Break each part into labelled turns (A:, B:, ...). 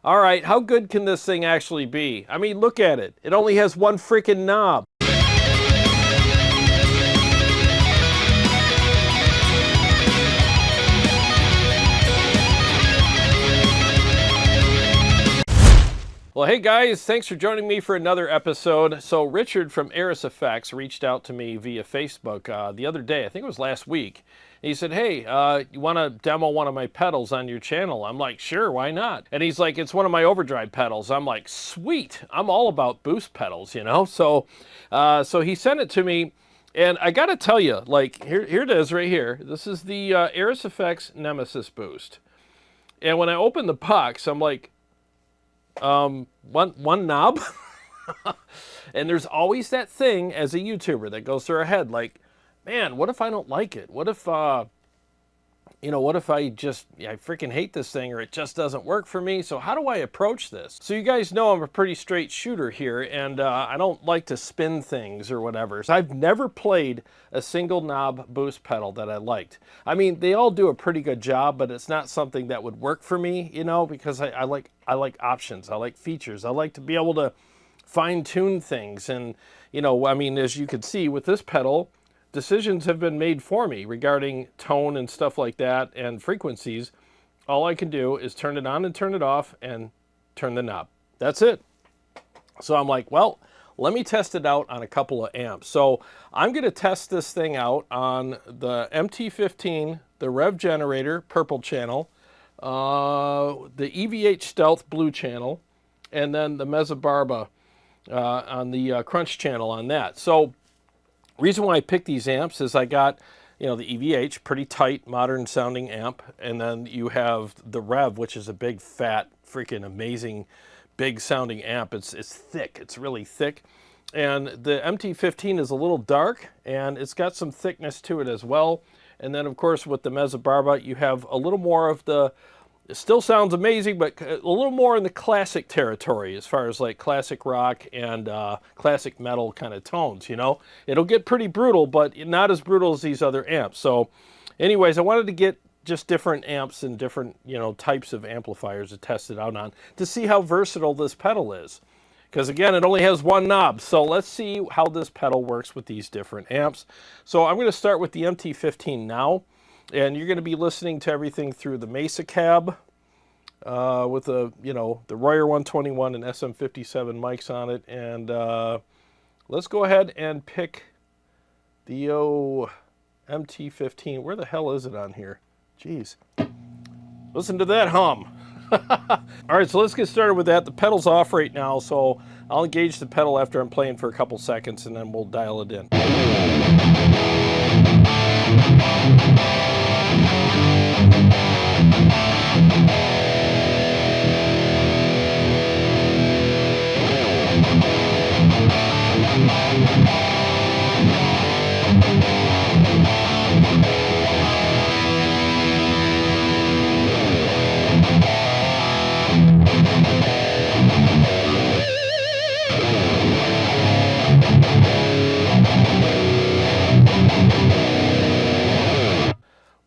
A: All right, how good can this thing actually be? I mean, look at it. It only has one freaking knob. Well, hey guys, thanks for joining me for another episode. So Richard from Airis Effects reached out to me via Facebook the other day, I think it was last week. He said, hey, you want to demo one of my pedals on your channel? I'm like, sure, why not? And he's like, it's one of my overdrive pedals. I'm like, sweet, I'm all about boost pedals, you know? So he sent it to me, and I got to tell you, like, here it is right here. This is the Airis Effects Nemesis boost. And when I opened the box, I'm like, one knob. And there's always that thing as a YouTuber that goes through our head, like, man, what if I don't like it? What if, what if I freaking hate this thing, or it just doesn't work for me? So how do I approach this? So you guys know I'm a pretty straight shooter here, and I don't like to spin things or whatever. So I've never played a single knob boost pedal that I liked. I mean, they all do a pretty good job, but it's not something that would work for me, you know, because I like options. I like features. I like to be able to fine-tune things. And, you know, I mean, as you can see with this pedal, decisions have been made for me regarding tone and stuff like that and frequencies. All I can do is turn it on and turn it off and turn the knob. That's it. So I'm like, well, let me test it out on a couple of amps. So I'm going to test this thing out on the MT15, the Rev Generator purple channel, the EVH Stealth blue channel, and then the Mesobarba on the Crunch channel on that. So reason why I picked these amps is I got, you know, the EVH, pretty tight, modern sounding amp, and then you have the Rev, which is a big, fat, freaking amazing, big sounding amp. It's thick, it's really thick. And the MT15 is a little dark, and it's got some thickness to it as well. And then, of course, with the Mesobarba, you have a little more of the, it still sounds amazing, but a little more in the classic territory as far as like classic rock and classic metal kind of tones, you know? It'll get pretty brutal, but not as brutal as these other amps. So anyways, I wanted to get just different amps and different, you know, types of amplifiers to test it out on to see how versatile this pedal is. Because again, it only has one knob. So let's see how this pedal works with these different amps. So I'm going to start with the MT15 now. And you're going to be listening to everything through the Mesa cab with the, you know, the Royer 121 and SM57 mics on it. And let's go ahead and pick the MT15. Where the hell is it on here? Jeez. Listen to that hum. All right, so let's get started with that. The pedal's off right now, so I'll engage the pedal after I'm playing for a couple seconds, and then we'll dial it in.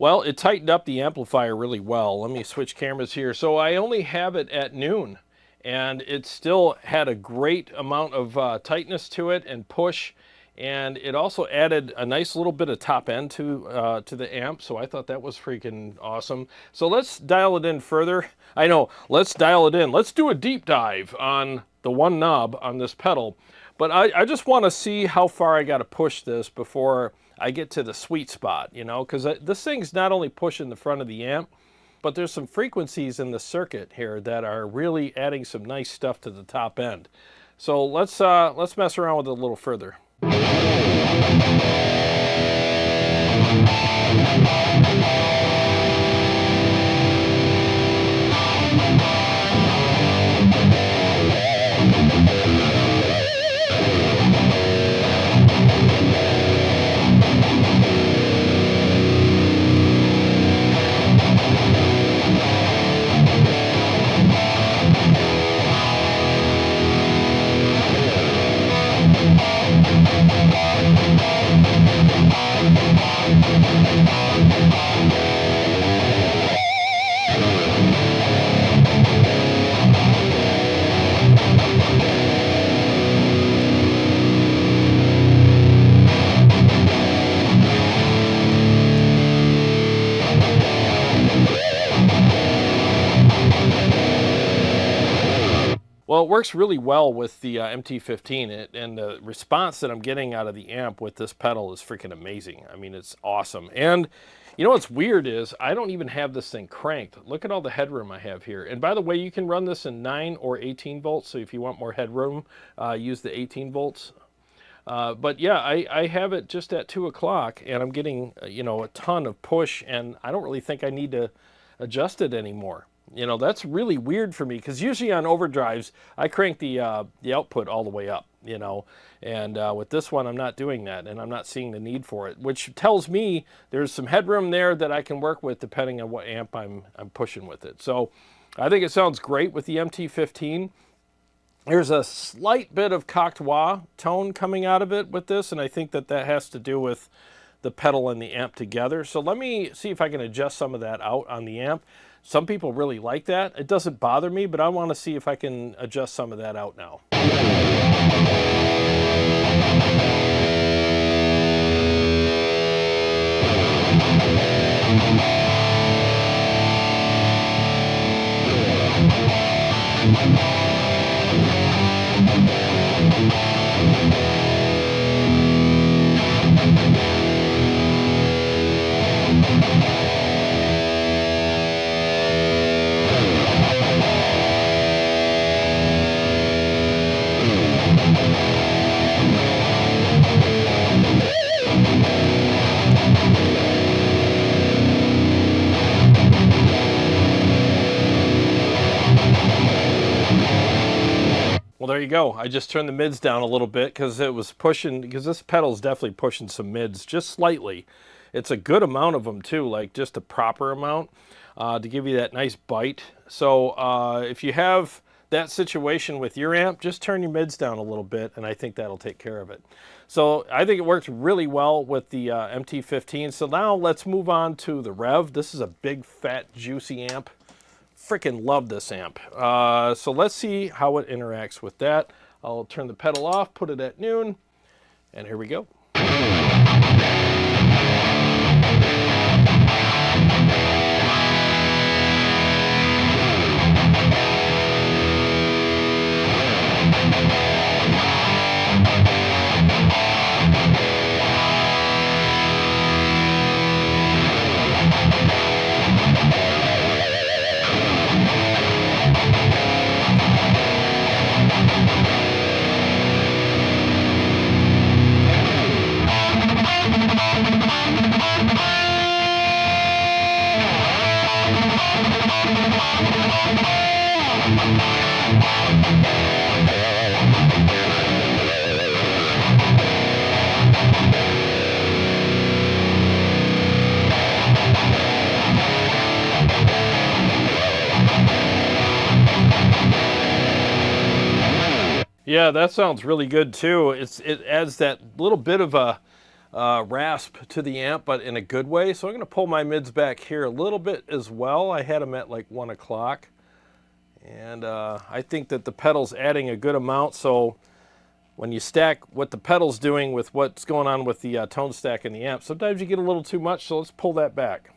A: Well, it tightened up the amplifier really well. Let me switch cameras here. So I only have it at noon, and it still had a great amount of tightness to it and push, and it also added a nice little bit of top end to the amp, so I thought that was freaking awesome. So let's dial it in further. I know, let's dial it in. Let's do a deep dive on the one knob on this pedal, but I just want to see how far I got to push this before I get to the sweet spot, you know, because this thing's not only pushing the front of the amp, but there's some frequencies in the circuit here that are really adding some nice stuff to the top end. So let's mess around with it a little further. Well, it works really well with the MT15, and the response that I'm getting out of the amp with this pedal is freaking amazing. I mean, it's awesome. And you know what's weird is I don't even have this thing cranked. Look at all the headroom I have here. And by the way, you can run this in 9 or 18 volts. So if you want more headroom, use the 18 volts. But yeah, I have it just at 2 o'clock, and I'm getting, you know, a ton of push, and I don't really think I need to adjust it anymore. You know, that's really weird for me, because usually on overdrives, I crank the output all the way up, you know, and with this one, I'm not doing that, and I'm not seeing the need for it, which tells me there's some headroom there that I can work with depending on what amp I'm pushing with it. So I think it sounds great with the MT15. There's a slight bit of cocked-wah tone coming out of it with this, and I think that has to do with the pedal and the amp together. So let me see if I can adjust some of that out on the amp. Some people really like that. It doesn't bother me, but I want to see if I can adjust some of that out now. Well, there you go. I just turned the mids down a little bit because it was pushing, because this pedal is definitely pushing some mids just slightly. It's a good amount of them too, like just a proper amount to give you that nice bite. So if you have that situation with your amp, just turn your mids down a little bit, and I think that'll take care of it. So I think it works really well with the MT15. So now let's move on to the Rev. This is a big, fat, juicy amp. Freaking love this amp. So let's see how it interacts with that. I'll turn the pedal off, put it at noon, and here we go. Yeah, that sounds really good too. It adds that little bit of a rasp to the amp, but in a good way. So I'm going to pull my mids back here a little bit as well. I had them at like 1 o'clock. And I think that the pedal's adding a good amount. So when you stack what the pedal's doing with what's going on with the tone stack in the amp, sometimes you get a little too much. So let's pull that back.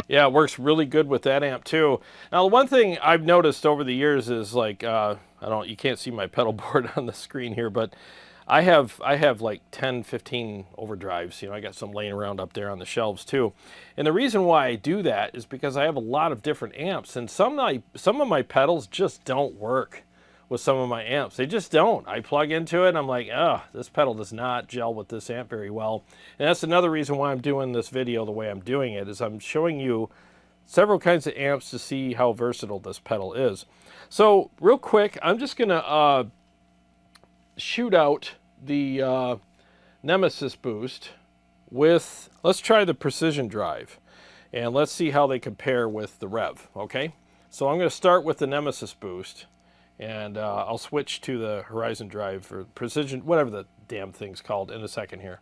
A: Yeah, it works really good with that amp too. Now, the one thing I've noticed over the years is like, you can't see my pedal board on the screen here, but I have like 10, 15 overdrives. You know, I got some laying around up there on the shelves too. And the reason why I do that is because I have a lot of different amps, and some of my pedals just don't work with some of my amps. They just don't. I plug into it and I'm like, oh, this pedal does not gel with this amp very well. And that's another reason why I'm doing this video the way I'm doing it, is I'm showing you several kinds of amps to see how versatile this pedal is. So real quick, I'm just gonna shoot out the Nemesis boost with, let's try the precision drive, and let's see how they compare with the Rev, okay? So I'm gonna start with the Nemesis boost, And I'll switch to the Horizon Drive or Precision, whatever the damn thing's called, in a second here.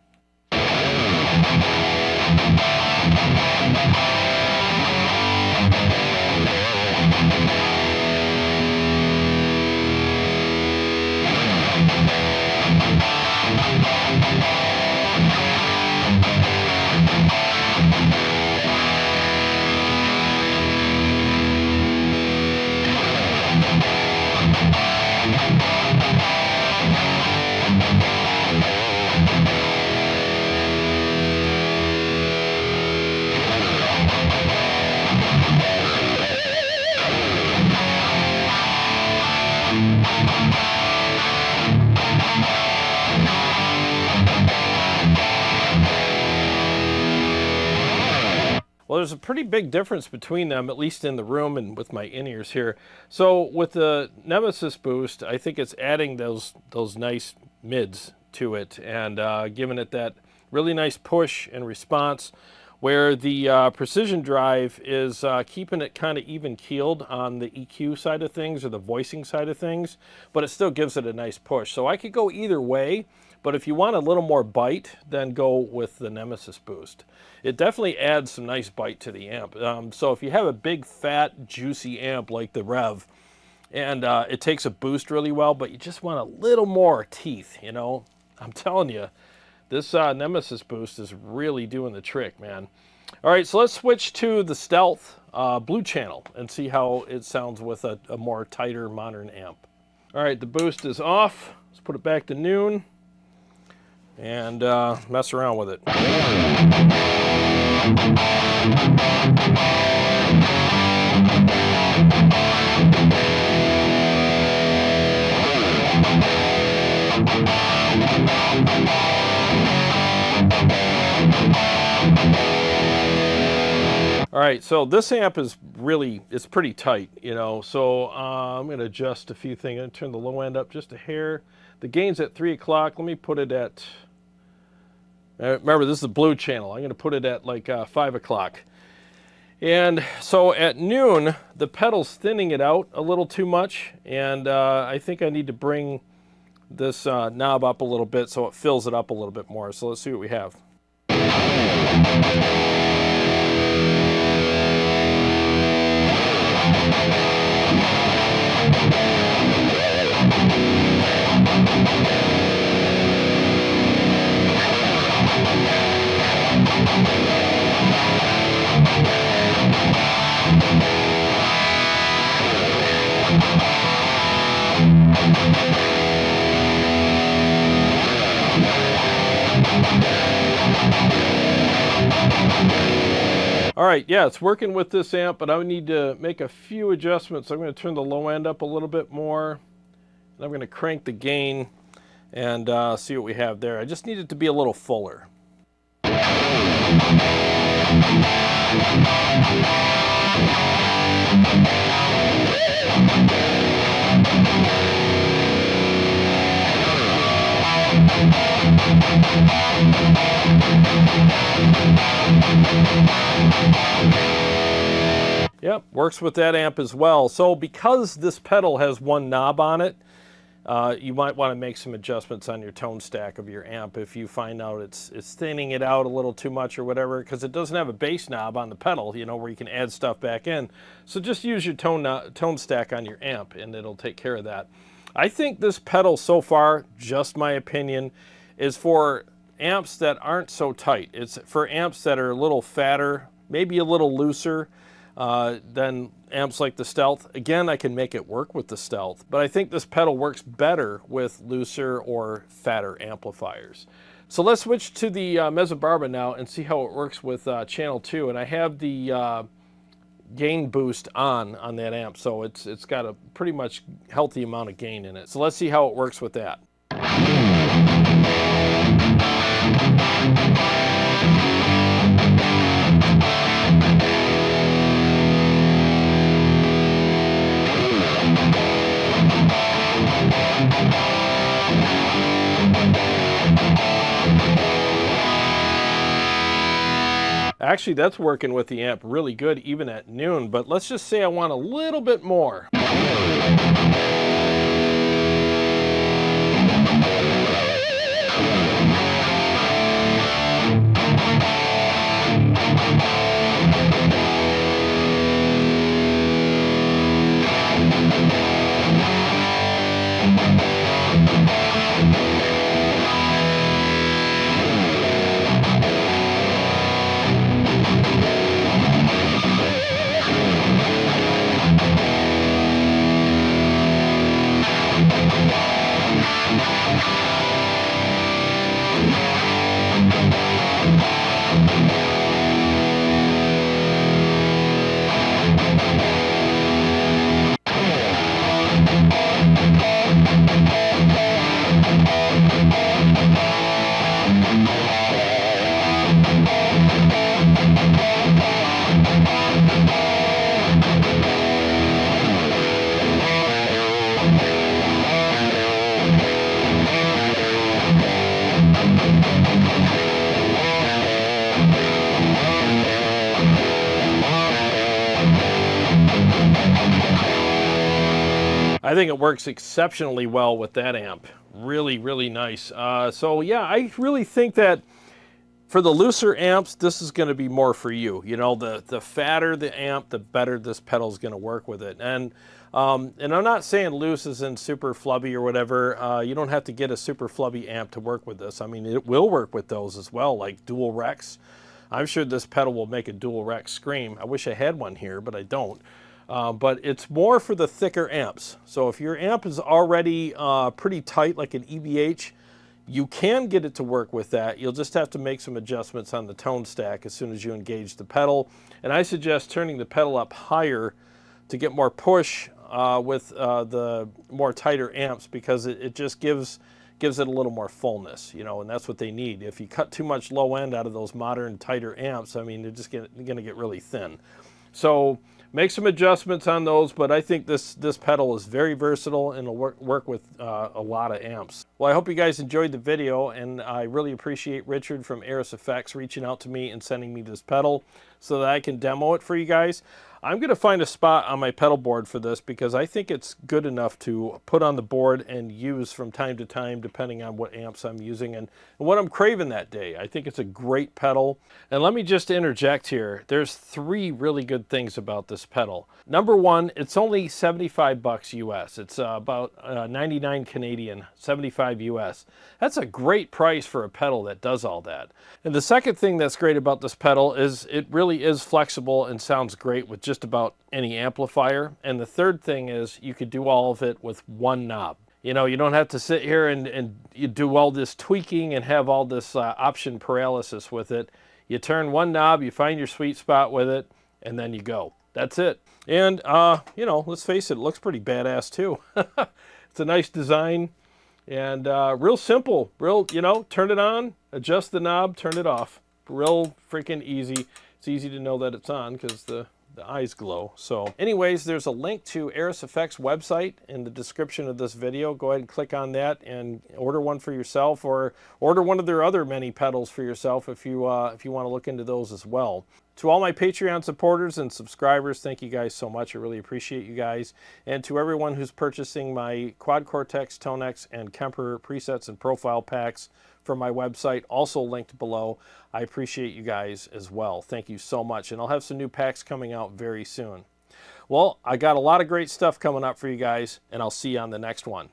A: Well, there's a pretty big difference between them, at least in the room and with my in-ears here. So with the Nemesis boost, I think it's adding those nice mids to it and giving it that really nice push and response, where the Precision Drive is keeping it kind of even-keeled on the EQ side of things or the voicing side of things, but it still gives it a nice push. So I could go either way, but if you want a little more bite, then go with the Nemesis boost. It definitely adds some nice bite to the amp. So if you have a big, fat, juicy amp like the Rev, and it takes a boost really well, but you just want a little more teeth, you know, I'm telling you, this Nemesis boost is really doing the trick, man. All right, so let's switch to the Stealth Blue Channel and see how it sounds with a more tighter modern amp. All right, the boost is off. Let's put it back to noon and mess around with it. All right, so this amp is really, it's pretty tight, you know, so I'm going to adjust a few things. I'm going to turn the low end up just a hair. The gain's at 3 o'clock. Let me put it at, remember, this is the blue channel. I'm going to put it at like 5 o'clock. And so at noon, the pedal's thinning it out a little too much, and I think I need to bring this knob up a little bit so it fills it up a little bit more. So let's see what we have. All right, yeah, it's working with this amp, but I would need to make a few adjustments. I'm going to turn the low end up a little bit more. And I'm going to crank the gain and see what we have there. I just need it to be a little fuller. Yep, works with that amp as well. So because this pedal has one knob on it, you might want to make some adjustments on your tone stack of your amp if you find out it's thinning it out a little too much or whatever, because it doesn't have a bass knob on the pedal, you know, where you can add stuff back in. So just use your tone stack on your amp and it'll take care of that. I think this pedal so far, just my opinion, is for amps that aren't so tight. It's for amps that are a little fatter, maybe a little looser than amps like the Stealth. Again, I can make it work with the Stealth, but I think this pedal works better with looser or fatter amplifiers. So let's switch to the Mesobarba now and see how it works with channel 2. And I have the gain boost on that amp, so it's got a pretty much healthy amount of gain in it. So let's see how it works with that. Actually, that's working with the amp really good even at noon, but let's just say I want a little bit more. I think it works exceptionally well with that amp. Really, really nice. So yeah, I really think that for the looser amps, this is going to be more for you. You know, the fatter the amp, the better this pedal is going to work with it. And I'm not saying loose is in super flubby or whatever. You don't have to get a super flubby amp to work with this. I mean, it will work with those as well, like dual Rex. I'm sure this pedal will make a dual Rex scream. I wish I had one here, but I don't. But it's more for the thicker amps. So if your amp is already pretty tight, like an EVH, you can get it to work with that. You'll just have to make some adjustments on the tone stack as soon as you engage the pedal. And I suggest turning the pedal up higher to get more push with the more tighter amps, because it just gives it a little more fullness, you know, and that's what they need. If you cut too much low end out of those modern tighter amps, I mean, they're just going to get really thin. So make some adjustments on those, but I think this pedal is very versatile and will work with a lot of amps. Well, I hope you guys enjoyed the video, and I really appreciate Richard from Airis Effects reaching out to me and sending me this pedal so that I can demo it for you guys. I'm going to find a spot on my pedal board for this because I think it's good enough to put on the board and use from time to time depending on what amps I'm using and what I'm craving that day. I think it's a great pedal. And let me just interject here. There's 3 really good things about this pedal. Number one, it's only 75 bucks US. It's about 99 Canadian, 75 US. That's a great price for a pedal that does all that. And the second thing that's great about this pedal is it really is flexible and sounds great with just about any amplifier. And the third thing is you could do all of it with one knob. You know, you don't have to sit here and you do all this tweaking and have all this option paralysis with it. You turn one knob, you find your sweet spot with it, and then you go. That's it. And, you know, let's face it, it looks pretty badass too. It's a nice design and real simple. Real, you know, turn it on, adjust the knob, turn it off. Real freaking easy. It's easy to know that it's on because the eyes glow. So anyways, there's a link to Airis Effects website in the description of this video. Go ahead and click on that and order one for yourself, or order one of their other many pedals for yourself if you want to look into those as well. To all my Patreon supporters and subscribers, thank you guys so much. I really appreciate you guys. And to everyone who's purchasing my Quad Cortex, TONEX, and KEMPER presets and profile packs from my website, also linked below, I appreciate you guys as well. Thank you so much. And I'll have some new packs coming out very soon. Well, I got a lot of great stuff coming up for you guys, and I'll see you on the next one.